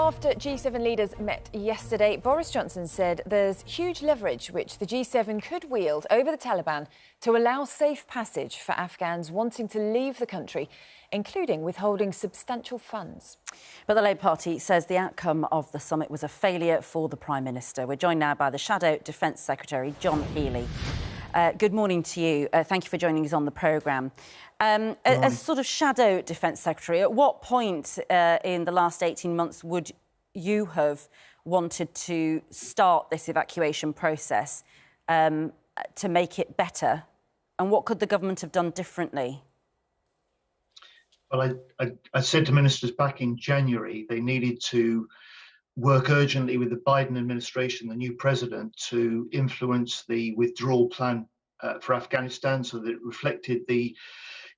After G7 leaders met yesterday, Boris Johnson said there's huge leverage which the G7 could wield over the Taliban to allow safe passage for Afghans wanting to leave the country, including withholding substantial funds. But the Labour Party says the outcome of the summit was a failure for the Prime Minister. We're joined now by the Shadow Defence Secretary, John Healey. Good morning to you. Thank you for joining us on the programme. As sort of Shadow Defence Secretary, at what point in the last 18 months would you have wanted to start this evacuation process to make it better? And what could the government have done differently? Well, I said to ministers back in January they needed to work urgently with the Biden administration, the new president, to influence the withdrawal plan for Afghanistan so that it reflected the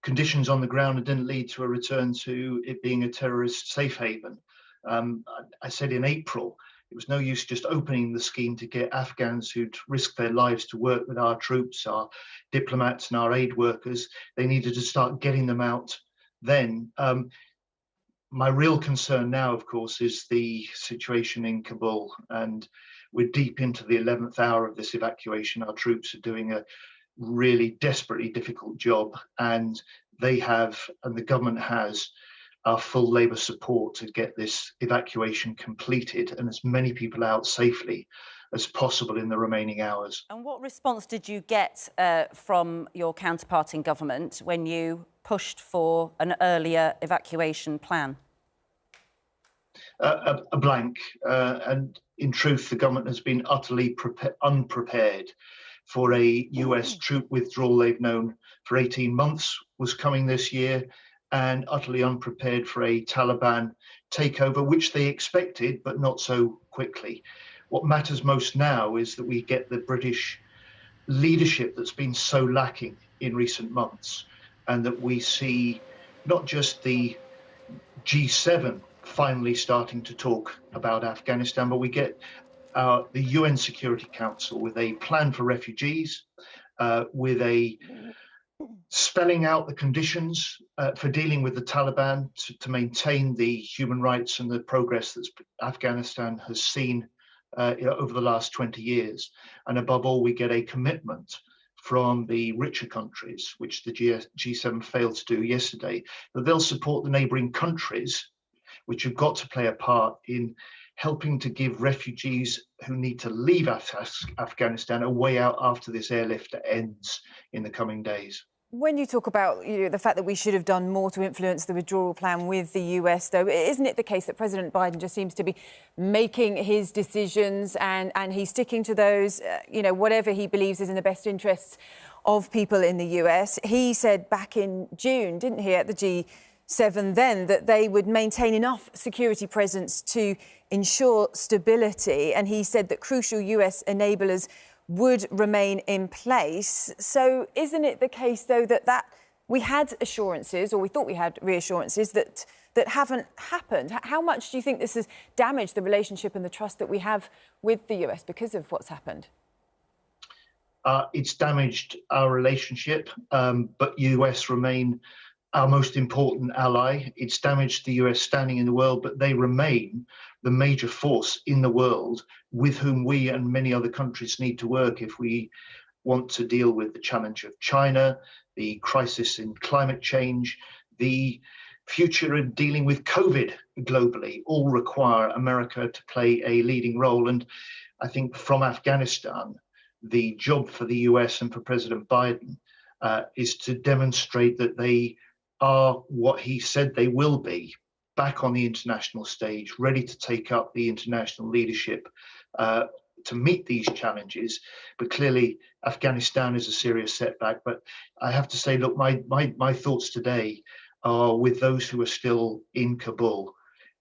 conditions on the ground and didn't lead to a return to it being a terrorist safe haven. I said in April, it was no use just opening the scheme to get Afghans who'd risked their lives to work with our troops, our diplomats and our aid workers. They needed to start getting them out then. My real concern now, of course, is the situation in Kabul, and we're deep into the 11th hour of this evacuation. Our troops are doing a really desperately difficult job, and they have, and the government has, our full Labour support to get this evacuation completed and as many people out safely as possible in the remaining hours. And what response did you get from your counterpart in government when you pushed for an earlier evacuation plan? A blank. And in truth, the government has been utterly unprepared for a US troop withdrawal they've known for 18 months was coming this year, and utterly unprepared for a Taliban takeover, which they expected, but not so quickly. What matters most now is that we get the British leadership that's been so lacking in recent months, and that we see not just the G7 finally starting to talk about Afghanistan, but we get the UN Security Council with a plan for refugees, with a spelling out the conditions for dealing with the Taliban to maintain the human rights and the progress that Afghanistan has seen over the last 20 years. And above all, we get a commitment from the richer countries, which the G7 failed to do yesterday, that they'll support the neighbouring countries, which have got to play a part in helping to give refugees who need to leave Afghanistan a way out after this airlift ends in the coming days. When you talk about the fact that we should have done more to influence the withdrawal plan with the US, though, isn't it the case that President Biden just seems to be making his decisions and he's sticking to those, whatever he believes is in the best interests of people in the US? He said back in June, didn't he, at the G7 then, that they would maintain enough security presence to ensure stability. And he said that crucial US enablers would remain in place. So isn't it the case, though, that we had assurances, or we thought we had reassurances, that haven't happened? How much do you think this has damaged the relationship and the trust that we have with the US because of what's happened? It's damaged our relationship, but US remain our most important ally. It's damaged the US standing in the world, but they remain the major force in the world with whom we and many other countries need to work if we want to deal with the challenge of China, the crisis in climate change, the future in dealing with COVID globally. All require America to play a leading role. And I think from Afghanistan, the job for the US and for President Biden is to demonstrate that they are what he said they will be, back on the international stage, ready to take up the international leadership to meet these challenges. But clearly, Afghanistan is a serious setback. But I have to say, look, my thoughts today are with those who are still in Kabul.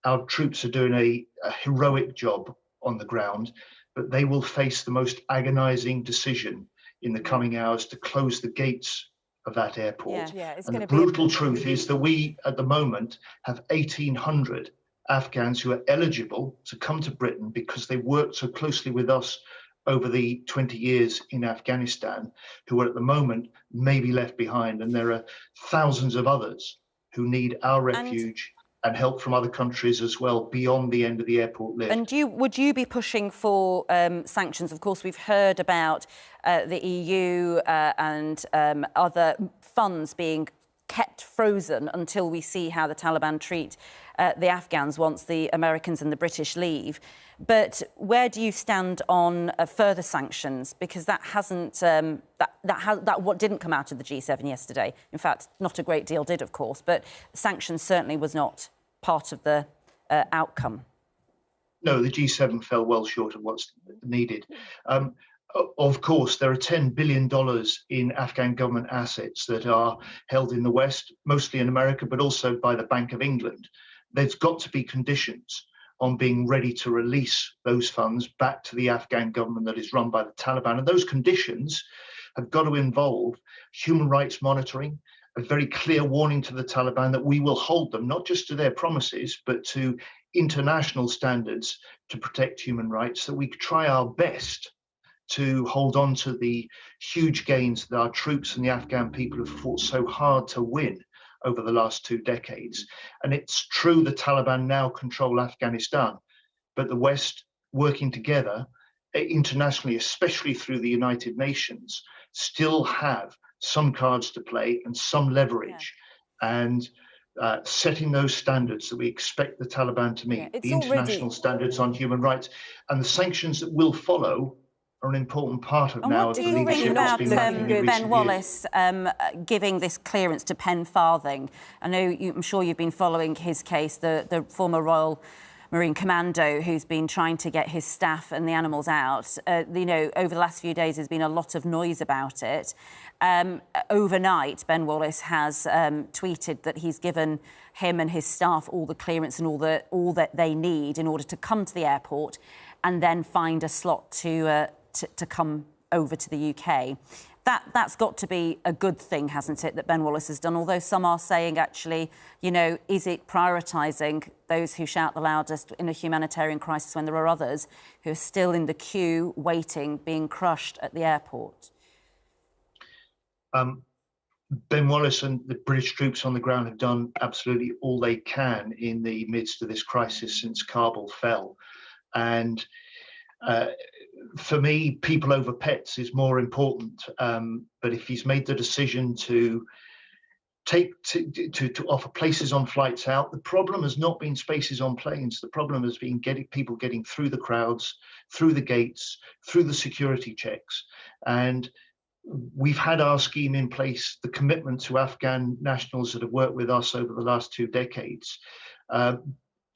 Our troops are doing a heroic job on the ground, but they will face the most agonizing decision in the coming hours to close the gates of that airport. And the brutal truth is that we, at the moment, have 1,800 Afghans who are eligible to come to Britain because they worked so closely with us over the 20 years in Afghanistan, who are at the moment maybe left behind. And there are thousands of others who need our refuge and help from other countries as well beyond the end of the airport lift. And would you be pushing for sanctions? Of course, we've heard about the EU and other funds being kept frozen until we see how the Taliban treat the Afghans once the Americans and the British leave. But where do you stand on further sanctions? Because that hasn't what didn't come out of the G7 yesterday. In fact, not a great deal did, of course, but sanctions certainly was not part of the outcome. No, the G7 fell well short of what's needed. Of course, there are $10 billion in Afghan government assets that are held in the West, mostly in America, but also by the Bank of England. There's got to be conditions on being ready to release those funds back to the Afghan government that is run by the Taliban. And those conditions have got to involve human rights monitoring, a very clear warning to the Taliban that we will hold them not just to their promises, but to international standards to protect human rights, that we try our best to hold on to the huge gains that our troops and the Afghan people have fought so hard to win over the last 2 decades. And it's true the Taliban now control Afghanistan, but the West, working together internationally, especially through the United Nations, still have some cards to play and some leverage. Yeah. And setting those standards that we expect the Taliban to meet, the international standards on human rights, and the sanctions that will follow are an important part of now of the leadership that's been making in Ben Wallace giving this clearance to Pen Farthing. I'm sure you've been following his case, the former Royal Marine Commando who's been trying to get his staff and the animals out. Over the last few days, there's been a lot of noise about it. Overnight, Ben Wallace has tweeted that he's given him and his staff all the clearance and all that they need in order to come to the airport and then find a slot to come over to the UK. That's got to be a good thing, hasn't it, that Ben Wallace has done? Although some are saying, actually, is it prioritising those who shout the loudest in a humanitarian crisis when there are others who are still in the queue, waiting, being crushed at the airport? Ben Wallace and the British troops on the ground have done absolutely all they can in the midst of this crisis since Kabul fell. And for me, people over pets is more important. But if he's made the decision to offer places on flights out, the problem has not been spaces on planes. The problem has been people getting through the crowds, through the gates, through the security checks. And we've had our scheme in place, the commitment to Afghan nationals that have worked with us over the last 2 decades.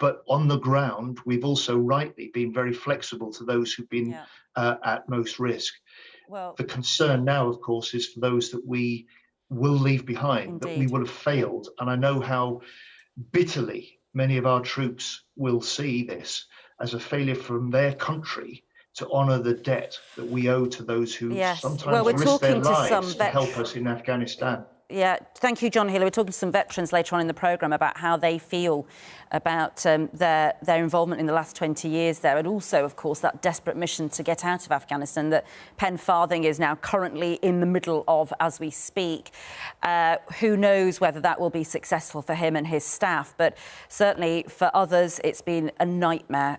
But on the ground, we've also rightly been very flexible to those who've been at most risk. Well, the concern now, of course, is for those that we will leave behind, that we will have failed. And I know how bitterly many of our troops will see this as a failure from their country to honour the debt that we owe to those who sometimes risk their lives to help us in Afghanistan. Yeah, thank you, John Healy. We're talking to some veterans later on in the programme about how they feel about their involvement in the last 20 years there, and also, of course, that desperate mission to get out of Afghanistan that Pen Farthing is now currently in the middle of as we speak. Who knows whether that will be successful for him and his staff, but certainly for others, it's been a nightmare.